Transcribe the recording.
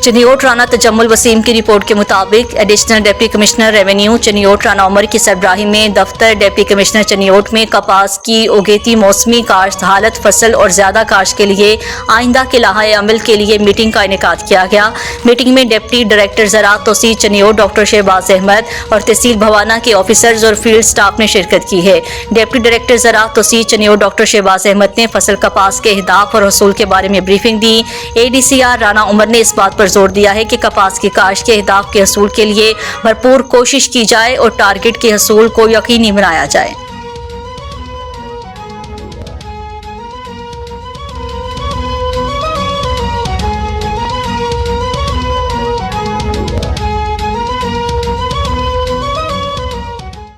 चनियोट राना तजम्मुल वसीम की रिपोर्ट के मुताबिक additional deputy commissioner revenue Chiniot Rana Umar की सरबराही में दफ्तर डिप्टी कमिश्नर चनियोट में कपास की ओगेती मौसमी काश्त हालत फसल और ज्यादा काश्त के लिए आइंदा के लाहे अमल के लिए मीटिंग का इनेकाद किया गया। मीटिंग में डिप्टी डायरेक्टर ज़राअत तोसी चनियोट डॉक्टर शहबाज अहमद और तहसील भवाना के ऑफिसर्स और फील्ड स्टाफ ने शिरकत की है। डिप्टी डायरेक्टर ज़राअत तोसी चनियोट डॉक्टर शहबाज अहमद ने फसल कपास के अहदाफ और हसूल के बारे में ब्रीफिंग दी। ADCR राना उमर ने इस बात पर जोर दिया है कि कपास की काश्त के अहदाफ के हसूल के लिए भरपूर कोशिश की जाए और टारगेट के हसूल को यकीनी बनाया जाए।